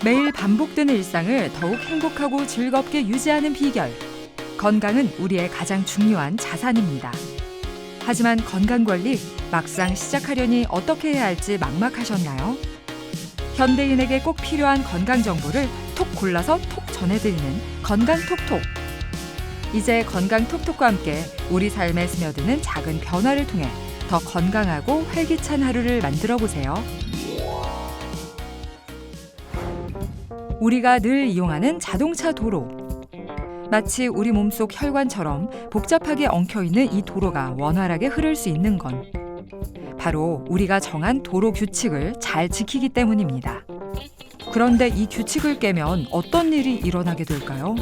매일 반복되는 일상을 더욱 행복하고 즐겁게 유지하는 비결. 건강은 우리의 가장 중요한 자산입니다. 하지만 건강관리 막상 시작하려니 어떻게 해야 할지 막막하셨나요? 현대인에게 꼭 필요한 건강 정보를 톡 골라서 톡 전해드리는 건강톡톡. 이제 건강톡톡과 함께 우리 삶에 스며드는 작은 변화를 통해 더 건강하고 활기찬 하루를 만들어 보세요. 우리가 늘 이용하는 자동차 도로. 마치 우리 몸속 혈관처럼 복잡하게 엉켜있는 이 도로가 원활하게 흐를 수 있는 건 바로 우리가 정한 도로 규칙을 잘 지키기 때문입니다. 그런데 이 규칙을 깨면 어떤 일이 일어나게 될까요?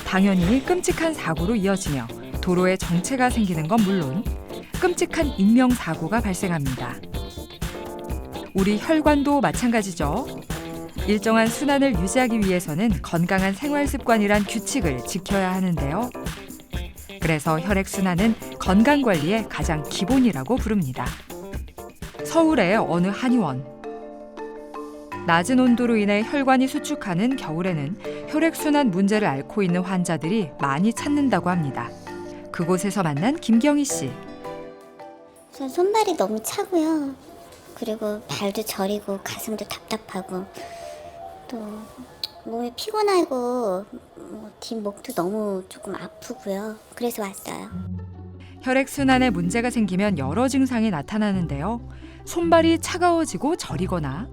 당연히 끔찍한 사고로 이어지며 도로에 정체가 생기는 건 물론 끔찍한 인명사고가 발생합니다. 우리 혈관도 마찬가지죠. 일정한 순환을 유지하기 위해서는 건강한 생활 습관이란 규칙을 지켜야 하는데요. 그래서 혈액순환은 건강관리의 가장 기본이라고 부릅니다. 서울의 어느 한의원. 낮은 온도로 인해 혈관이 수축하는 겨울에는 혈액순환 문제를 앓고 있는 환자들이 많이 찾는다고 합니다. 그곳에서 만난 김경희 씨. 우선 손발이 너무 차고요. 그리고 발도 저리고 가슴도 답답하고 또 몸이 피곤하고 뒷목도 너무 조금 아프고요. 그래서 왔어요. 혈액순환에 문제가 생기면 여러 증상이 나타나는데요. 손발이 차가워지고 저리거나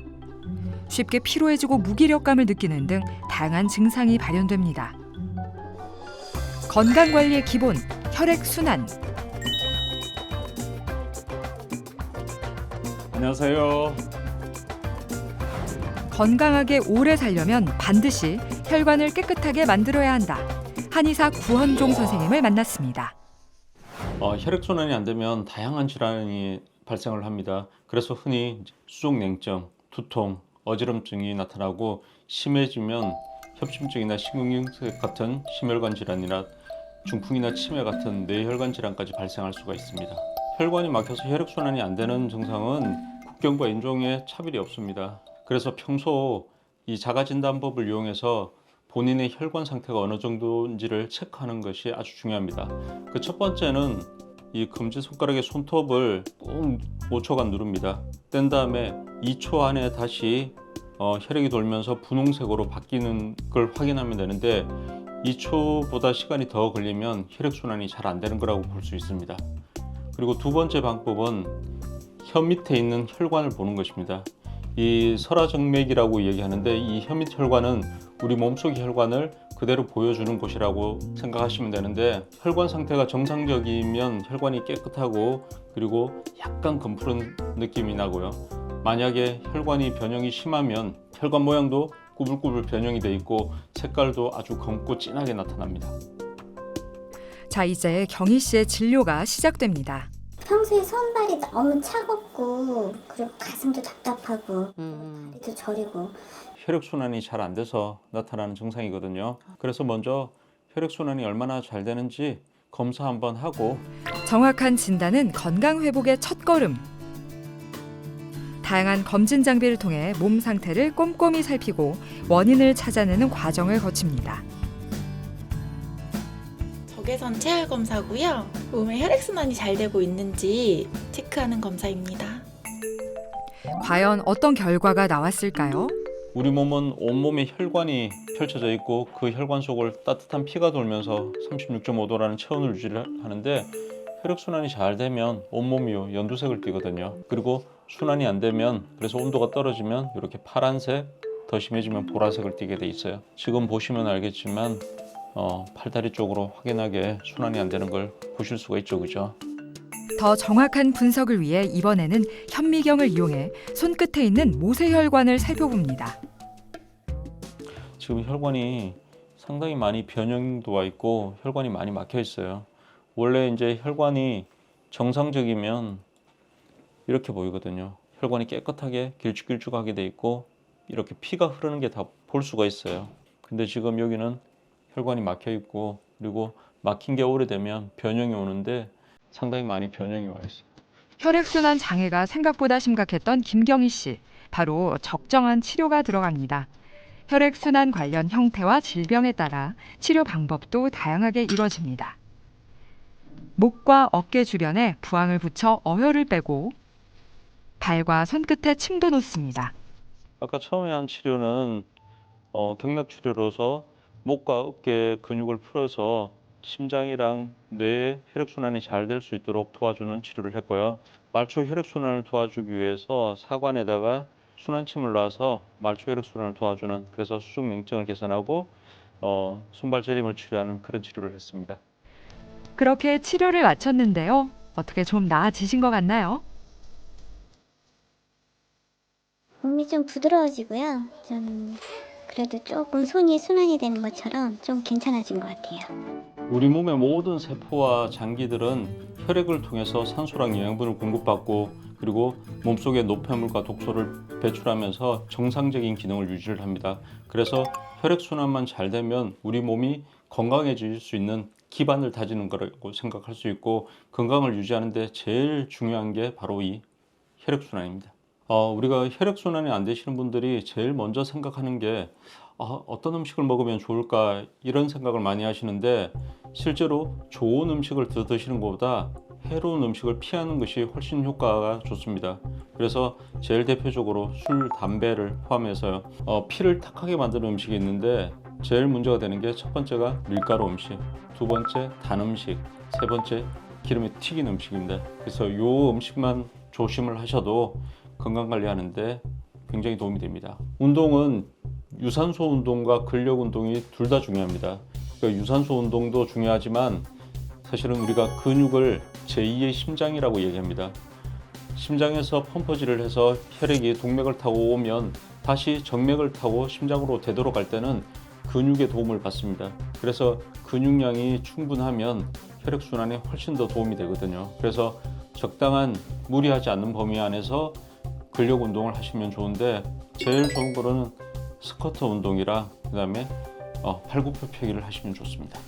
쉽게 피로해지고 무기력감을 느끼는 등 다양한 증상이 발현됩니다. 건강관리의 기본, 혈액순환. 안녕하세요. 건강하게 오래 살려면 반드시 혈관을 깨끗하게 만들어야 한다. 한의사 구헌종 선생님을 만났습니다. 혈액순환이 안 되면 다양한 질환이 발생을 합니다. 그래서 흔히 수족냉증, 두통, 어지럼증이 나타나고 심해지면 협심증이나 심근경색 같은 심혈관 질환이나 중풍이나 치매 같은 뇌혈관 질환까지 발생할 수가 있습니다. 혈관이 막혀서 혈액순환이 안 되는 증상은 국경과 인종에 차별이 없습니다. 그래서 평소 이 자가진단법을 이용해서 본인의 혈관 상태가 어느 정도인지를 체크하는 것이 아주 중요합니다. 그 첫 번째는 이 검지손가락의 손톱을 꼭 5초간 누릅니다. 뗀 다음에 2초 안에 다시 혈액이 돌면서 분홍색으로 바뀌는 걸 확인하면 되는데 2초보다 시간이 더 걸리면 혈액순환이 잘 안 되는 거라고 볼 수 있습니다. 그리고 두 번째 방법은 혀 밑에 있는 혈관을 보는 것입니다. 이 설화정맥이라고 얘기하는데 이 혀 밑 혈관은 우리 몸속의 혈관을 그대로 보여주는 곳이라고 생각하시면 되는데 혈관 상태가 정상적이면 혈관이 깨끗하고 그리고 약간 검푸른 느낌이 나고요. 만약에 혈관이 변형이 심하면 혈관 모양도 꾸불꾸불 변형이 돼 있고 색깔도 아주 검고 진하게 나타납니다. 자, 이제 경희 씨의 진료가 시작됩니다. 평소에 손발이 너무 차갑고 그리고 가슴도 답답하고 다리도 저리고 혈액순환이 잘 안 돼서 나타나는 증상이거든요. 그래서 먼저 혈액순환이 얼마나 잘 되는지 검사 한번 하고 정확한 진단은 건강 회복의 첫걸음. 다양한 검진 장비를 통해 몸 상태를 꼼꼼히 살피고 원인을 찾아내는 과정을 거칩니다. 적외선 체열 검사고요. 몸에 혈액순환이 잘 되고 있는지 체크하는 검사입니다. 과연 어떤 결과가 나왔을까요? 우리 몸은 온몸에 혈관이 펼쳐져 있고 그 혈관 속을 따뜻한 피가 돌면서 36.5도라는 체온을 유지를 하는데 혈액순환이 잘 되면 온몸이 연두색을 띠거든요. 그리고 순환이 안 되면 그래서 온도가 떨어지면 이렇게 파란색, 더 심해지면 보라색을 띠게 돼 있어요. 지금 보시면 알겠지만 팔다리 쪽으로 확연하게 순환이 안 되는 걸 보실 수가 있죠, 그죠? 더 정확한 분석을 위해 이번에는 현미경을 이용해 손끝에 있는 모세혈관을 살펴봅니다. 지금 혈관이 상당히 많이 변형도 와 있고 혈관이 많이 막혀 있어요. 원래 이제 혈관이 정상적이면 이렇게 보이거든요. 혈관이 깨끗하게 길쭉길쭉하게 돼 있고 이렇게 피가 흐르는 게 다 볼 수가 있어요. 근데 지금 여기는 혈관이 막혀 있고 그리고 막힌 게 오래되면 변형이 오는데 상당히 많이 변형이 와 있어요. 혈액순환 장애가 생각보다 심각했던 김경희 씨. 바로 적정한 치료가 들어갑니다. 혈액순환 관련 형태와 질병에 따라 치료 방법도 다양하게 이루어집니다. 목과 어깨 주변에 부항을 붙여 어혈을 빼고 발과 손끝에 침도 놓습니다. 아까 처음에 한 치료는 경락 치료로서 목과 어깨 근육을 풀어서 심장이랑 뇌의 혈액순환이 잘 될 수 있도록 도와주는 치료를 했고요. 말초 혈액순환을 도와주기 위해서 사관에다가 순환침을 놔서 말초 혈액순환을 도와주는, 그래서 수족냉증을 개선하고 손발 저림을 치료하는 그런 치료를 했습니다. 그렇게 치료를 마쳤는데요. 어떻게 좀 나아지신 것 같나요? 몸이 좀 부드러워지고요. 좀 그래도 조금 손이 순환이 되는 것처럼 좀 괜찮아진 것 같아요. 우리 몸의 모든 세포와 장기들은 혈액을 통해서 산소랑 영양분을 공급받고, 그리고 몸속의 노폐물과 독소를 배출하면서 정상적인 기능을 유지를 합니다. 그래서 혈액순환만 잘 되면 우리 몸이 건강해질 수 있는 기반을 다지는 거라고 생각할 수 있고, 건강을 유지하는 데 제일 중요한 게 바로 이 혈액순환입니다. 우리가 혈액순환이 안 되시는 분들이 제일 먼저 생각하는 게 어떤 음식을 먹으면 좋을까, 이런 생각을 많이 하시는데, 실제로 좋은 음식을 드시는 것보다 해로운 음식을 피하는 것이 훨씬 효과가 좋습니다. 그래서 제일 대표적으로 술, 담배를 포함해서요. 피를 탁하게 만드는 음식이 있는데, 제일 문제가 되는 게 첫 번째가 밀가루 음식, 두 번째 단 음식, 세 번째 기름에 튀긴 음식입니다. 그래서 이 음식만 조심을 하셔도 건강관리하는데 굉장히 도움이 됩니다. 운동은 유산소 운동과 근력 운동이 둘 다 중요합니다. 그러니까 유산소 운동도 중요하지만 사실은 우리가 근육을 제2의 심장이라고 얘기합니다. 심장에서 펌프질을 해서 혈액이 동맥을 타고 오면 다시 정맥을 타고 심장으로 되돌아갈 때는 근육의 도움을 받습니다. 그래서 근육량이 충분하면 혈액순환에 훨씬 더 도움이 되거든요. 그래서 적당한 무리하지 않는 범위 안에서 근력 운동을 하시면 좋은데, 제일 좋은 거는 스쿼트 운동이랑 그다음에 팔굽혀펴기를 하시면 좋습니다.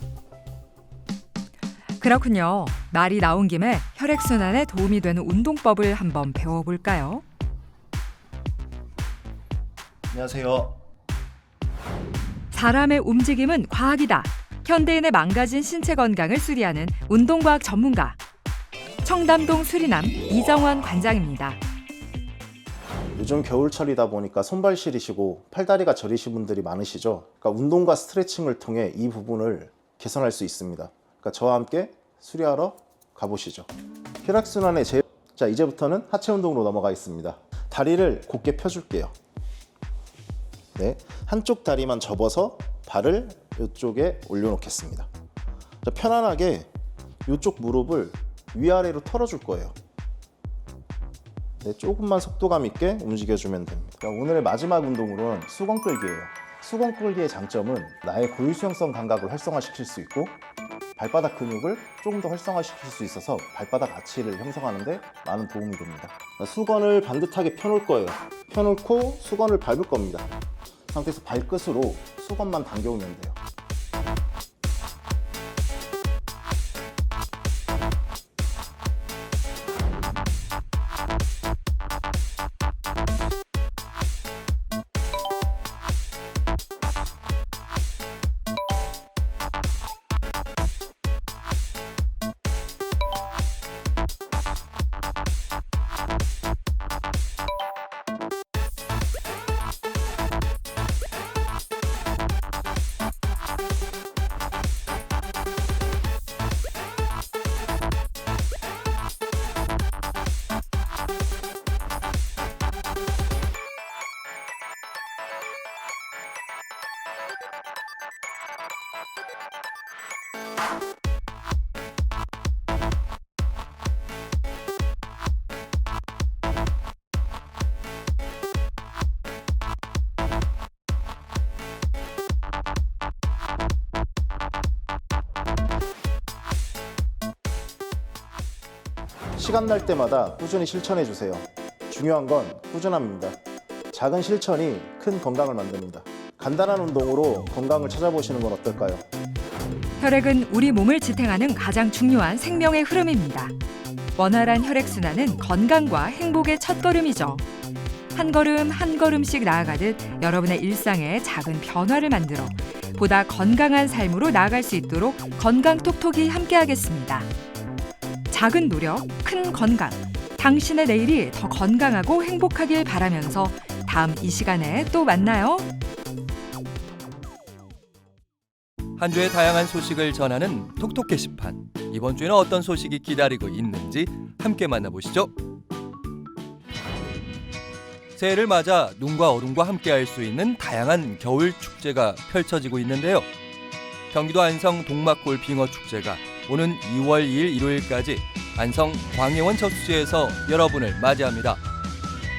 그렇군요. 말이 나온 김에 혈액순환에 도움이 되는 운동법을 한번 배워볼까요? 안녕하세요. 사람의 움직임은 과학이다. 현대인의 망가진 신체 건강을 수리하는 운동과학 전문가. 청담동 수리남 이정원 관장입니다. 요즘 겨울철이다 보니까 손발 시리시고 팔다리가 저리신 분들이 많으시죠. 그러니까 운동과 스트레칭을 통해 이 부분을 개선할 수 있습니다. 그러니까 저와 함께 수리하러 가보시죠. 혈액순환의 자, 이제부터는 하체 운동으로 넘어가겠습니다. 다리를 곧게 펴줄게요. 네, 한쪽 다리만 접어서 발을 이쪽에 올려놓겠습니다. 자, 편안하게 이쪽 무릎을 위아래로 털어줄 거예요. 네, 조금만 속도감 있게 움직여주면 됩니다. 자, 오늘의 마지막 운동으로는 수건 끌기예요. 수건 끌기의 장점은 나의 고유 수용성 감각을 활성화시킬 수 있고, 발바닥 근육을 조금 더 활성화시킬 수 있어서 발바닥 아치를 형성하는 데 많은 도움이 됩니다. 수건을 반듯하게 펴놓을 거예요. 펴놓고 수건을 밟을 겁니다. 상태에서 발끝으로 수건만 당겨오면 돼요. 시간 날 때마다 꾸준히 실천해 주세요. 중요한 건 꾸준함입니다. 작은 실천이 큰 건강을 만듭니다. 간단한 운동으로 건강을 찾아보시는 건 어떨까요? 혈액은 우리 몸을 지탱하는 가장 중요한 생명의 흐름입니다. 원활한 혈액순환은 건강과 행복의 첫걸음이죠. 한 걸음 한 걸음씩 나아가듯 여러분의 일상에 작은 변화를 만들어 보다 건강한 삶으로 나아갈 수 있도록 건강톡톡이 함께하겠습니다. 작은 노력, 큰 건강. 당신의 내일이 더 건강하고 행복하길 바라면서 다음 이 시간에 또 만나요. 한 주의 다양한 소식을 전하는 톡톡 게시판. 이번 주에는 어떤 소식이 기다리고 있는지 함께 만나보시죠. 새해를 맞아 눈과 얼음과 함께할 수 있는 다양한 겨울 축제가 펼쳐지고 있는데요. 경기도 안성 동막골 빙어 축제가 오는 2월 2일 일요일까지 안성 광해원 저수지에서 여러분을 맞이합니다.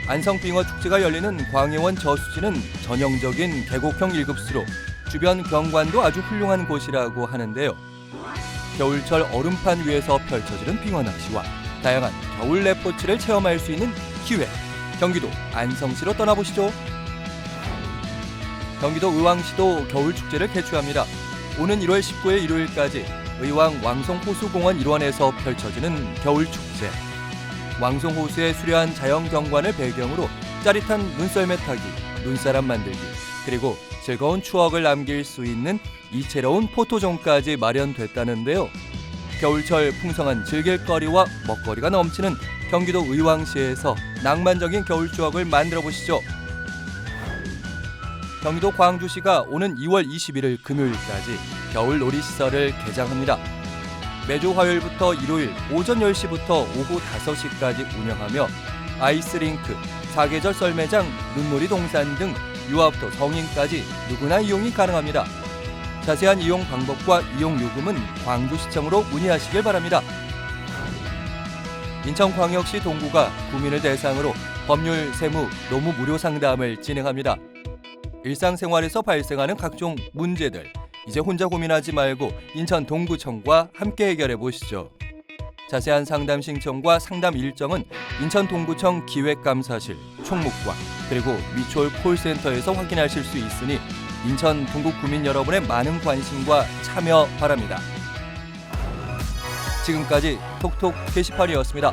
안성 빙어 축제가 열리는 광해원 저수지는 전형적인 계곡형 1급수로 주변 경관도 아주 훌륭한 곳이라고 하는데요. 겨울철 얼음판 위에서 펼쳐지는 빙어 낚시와 다양한 겨울 레포츠를 체험할 수 있는 기회. 경기도 안성시로 떠나보시죠. 경기도 의왕시도 겨울축제를 개최합니다. 오는 1월 19일 일요일까지 의왕 왕송호수공원 일원에서 펼쳐지는 겨울축제. 왕송호수의 수려한 자연경관을 배경으로 짜릿한 눈썰매 타기, 눈사람 만들기, 그리고 즐거운 추억을 남길 수 있는 이채로운 포토존까지 마련됐다는데요. 겨울철 풍성한 즐길거리와 먹거리가 넘치는 경기도 의왕시에서 낭만적인 겨울 추억을 만들어 보시죠. 경기도 광주시가 오는 2월 21일 금요일까지 겨울 놀이시설을 개장합니다. 매주 화요일부터 일요일 오전 10시부터 오후 5시까지 운영하며 아이스링크, 사계절 썰매장, 눈놀이 동산 등 유아부터 성인까지 누구나 이용이 가능합니다. 자세한 이용 방법과 이용 요금은 광주시청으로 문의하시길 바랍니다. 인천광역시 동구가 구민을 대상으로 법률, 세무, 노무 무료 상담을 진행합니다. 일상생활에서 발생하는 각종 문제들, 이제 혼자 고민하지 말고 인천 동구청과 함께 해결해 보시죠. 자세한 상담 신청과 상담 일정은 인천 동구청 기획감사실, 총무과, 그리고 미추홀 콜센터에서 확인하실 수 있으니 인천 동구 구민 여러분의 많은 관심과 참여 바랍니다. 지금까지 톡톡 게시판이었습니다.